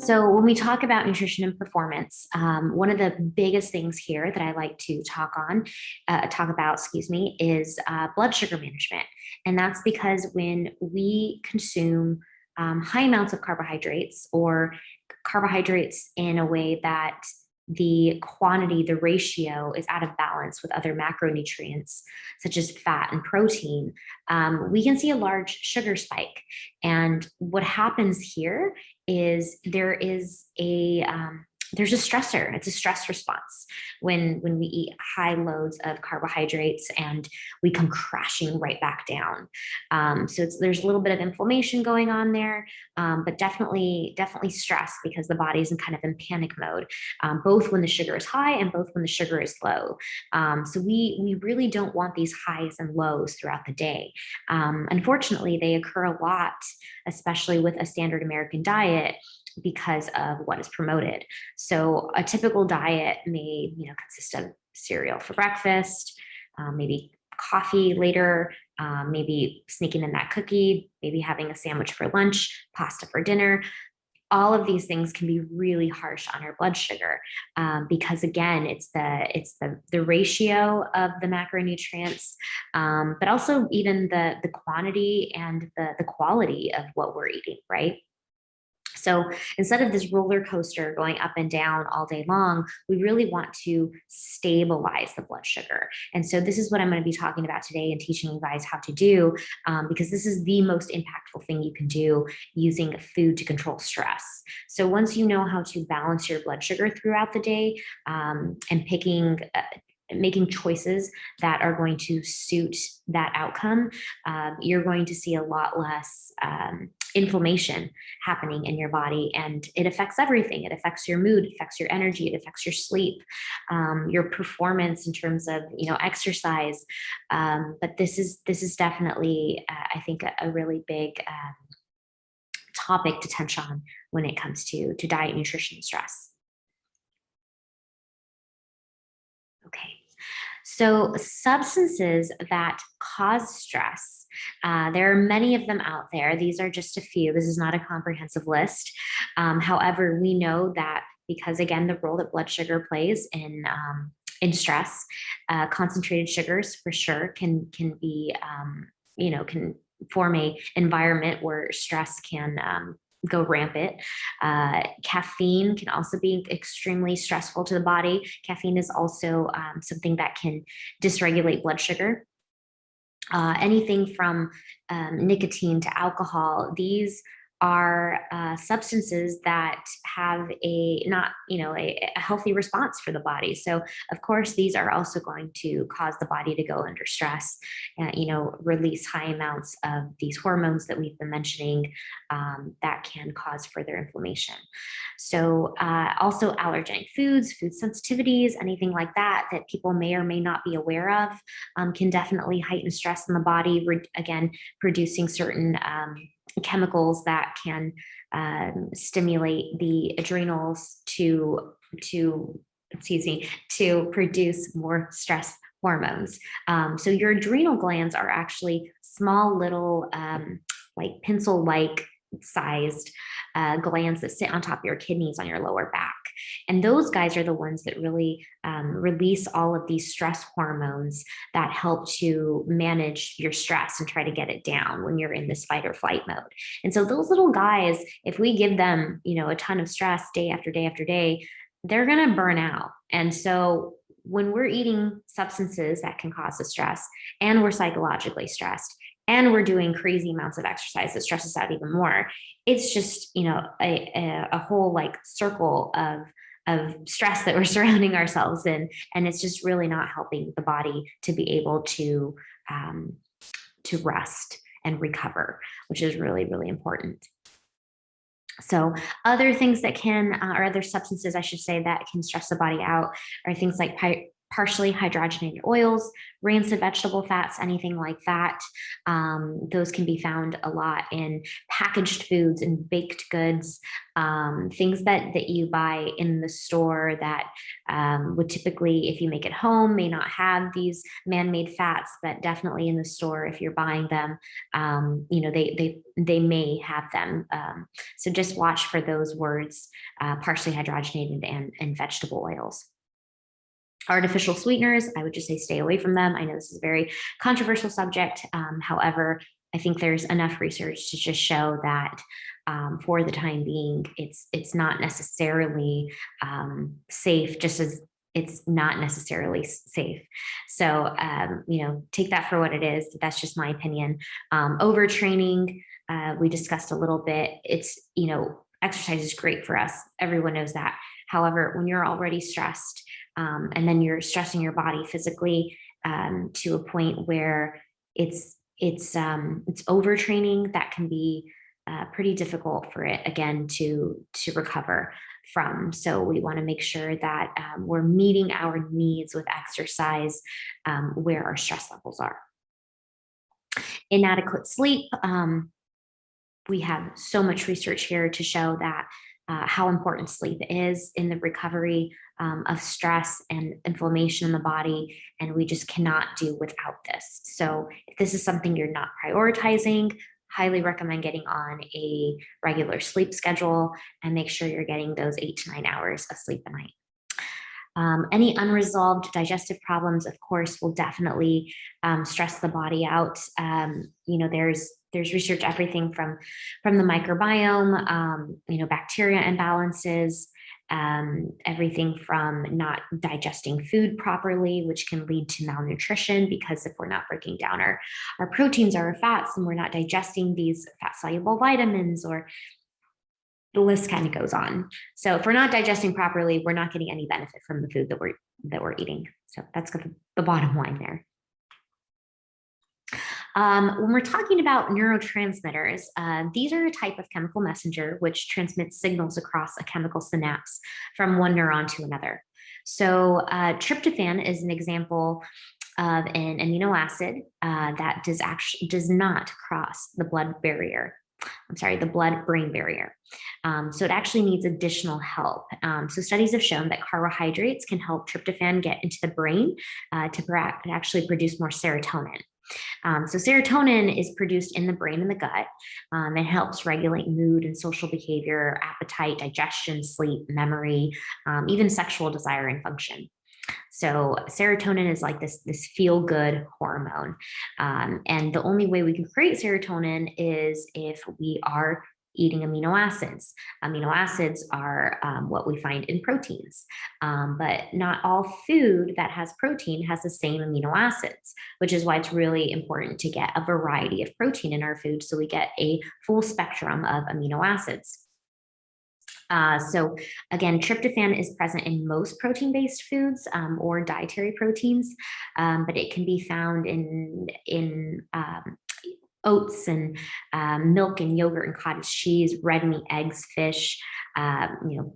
So when we talk about nutrition and performance, one of the biggest things here that I like to talk about, is blood sugar management. And that's because when we consume high amounts of carbohydrates or carbohydrates in a way that the quantity, the ratio is out of balance with other macronutrients, such as fat and protein, we can see a large sugar spike. And what happens here is there's a stressor. It's a stress response when we eat high loads of carbohydrates and we come crashing right back down. There's a little bit of inflammation going on there, but definitely stress because the body's in panic mode, both when the sugar is high and both when the sugar is low. So we really don't want these highs and lows throughout the day. Unfortunately, they occur a lot, especially with a standard American diet, because of what is promoted. So a typical diet may, consist of cereal for breakfast, maybe coffee later, maybe sneaking in that cookie, maybe having a sandwich for lunch, pasta for dinner. All of these things can be really harsh on our blood sugar, because again, it's the ratio of the macronutrients, but also even the quantity and the quality of what we're eating, right? So instead of this roller coaster going up and down all day long, we really want to stabilize the blood sugar. And so this is what I'm going to be talking about today and teaching you guys how to do, because this is the most impactful thing you can do using food to control stress. So once you know how to balance your blood sugar throughout the day, and making choices that are going to suit that outcome, you're going to see a lot less inflammation happening in your body, and it affects everything. It affects your mood, it affects your energy, it affects your sleep, your performance in terms of exercise. But this is definitely, I think, a really big topic to touch on when it comes to diet, nutrition, and stress. Okay. So substances that cause stress, there are many of them out there. These are just a few. This is not a comprehensive list. However, we know that because, again, the role that blood sugar plays in stress, concentrated sugars for sure can be, can form a environment where stress can go rampant. Caffeine can also be extremely stressful to the body. Caffeine is also something that can dysregulate blood sugar. Anything from nicotine to alcohol, these are substances that have a healthy response for the body. So of course, these are also going to cause the body to go under stress, release high amounts of these hormones that we've been mentioning, that can cause further inflammation. So also allergenic foods, food sensitivities, anything like that people may or may not be aware of, can definitely heighten stress in the body, again, producing certain chemicals that can stimulate the adrenals to produce more stress hormones. So your adrenal glands are actually small little like pencil-like sized glands that sit on top of your kidneys on your lower back. And those guys are the ones that really release all of these stress hormones that help to manage your stress and try to get it down when you're in this fight or flight mode. And so those little guys, if we give them, a ton of stress day after day after day, they're going to burn out. And so when we're eating substances that can cause the stress and we're psychologically stressed, and we're doing crazy amounts of exercise that stresses out even more, it's just, a whole like circle of stress that we're surrounding ourselves in. And it's just really not helping the body to be able to rest and recover, which is really, really important. So other things that can, or other substances, I should say, that can stress the body out are things like partially hydrogenated oils, rancid vegetable fats, anything like that. Those can be found a lot in packaged foods and baked goods, things that you buy in the store that would typically, if you make it home, may not have these man-made fats, but definitely in the store, if you're buying them, they may have them. So just watch for those words, partially hydrogenated and vegetable oils. Artificial sweeteners, I would just say stay away from them. I know this is a very controversial subject. However, I think there's enough research to just show that for the time being, it's not necessarily safe, just as it's not necessarily safe. So, take that for what it is. That's just my opinion. Overtraining, we discussed a little bit. It's, exercise is great for us. Everyone knows that. However, when you're already stressed, and then you're stressing your body physically to a point where it's overtraining, that can be pretty difficult for it again to recover from. So we want to make sure that we're meeting our needs with exercise where our stress levels are. Inadequate sleep. We have so much research here to show that how important sleep is in the recovery of stress and inflammation in the body, and we just cannot do without this. So if this is something you're not prioritizing, highly recommend getting on a regular sleep schedule and make sure you're getting those 8 to 9 hours of sleep a night. Any unresolved digestive problems, of course, will definitely stress the body out. There's research, everything from the microbiome, bacteria imbalances, everything from not digesting food properly, which can lead to malnutrition, because if we're not breaking down our proteins or our fats, and we're not digesting these fat soluble vitamins, or the list kind of goes on. So if we're not digesting properly, we're not getting any benefit from the food that we're eating. So that's the bottom line there. When we're talking about neurotransmitters, these are a type of chemical messenger which transmits signals across a chemical synapse from one neuron to another. So tryptophan is an example of an amino acid that does not cross the the blood-brain barrier. So it actually needs additional help. So studies have shown that carbohydrates can help tryptophan get into the brain to actually produce more serotonin. So serotonin is produced in the brain and the gut. It helps regulate mood and social behavior, appetite, digestion, sleep, memory, even sexual desire and function. So serotonin is like this feel-good hormone. And the only way we can create serotonin is if we are eating amino acids. Amino acids are what we find in proteins, but not all food that has protein has the same amino acids, which is why it's really important to get a variety of protein in our food so we get a full spectrum of amino acids. So again, tryptophan is present in most protein-based foods or dietary proteins, but it can be found in oats and milk and yogurt and cottage cheese, red meat, eggs, fish,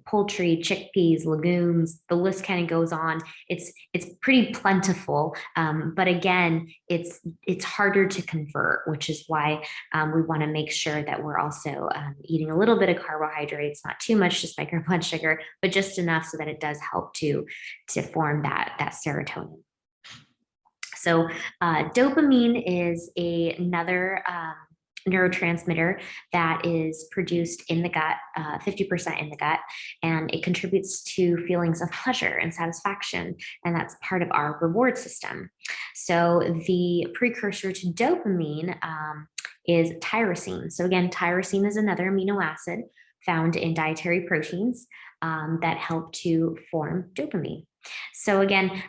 poultry, chickpeas, legumes. The list kind of goes on. It's pretty plentiful, but again, it's harder to convert, which is why we want to make sure that we're also eating a little bit of carbohydrates, not too much to spike our blood sugar, but just enough so that it does help to form that serotonin. So dopamine is another neurotransmitter that is produced in the gut, 50% in the gut, and it contributes to feelings of pleasure and satisfaction, and that's part of our reward system. So the precursor to dopamine is tyrosine. So again, tyrosine is another amino acid found in dietary proteins that help to form dopamine. So again,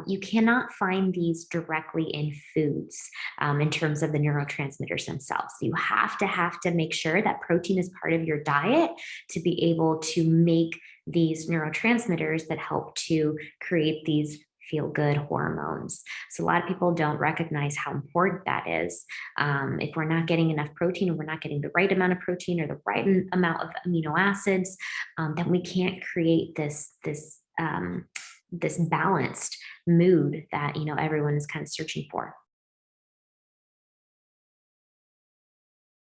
you cannot find these directly in foods in terms of the neurotransmitters themselves. You have to make sure that protein is part of your diet to be able to make these neurotransmitters that help to create these feel-good hormones. So a lot of people don't recognize how important that is. If we're not getting enough protein, or we're not getting the right amount of protein or the right amount of amino acids, then we can't create this this balanced mood that, everyone is kind of searching for.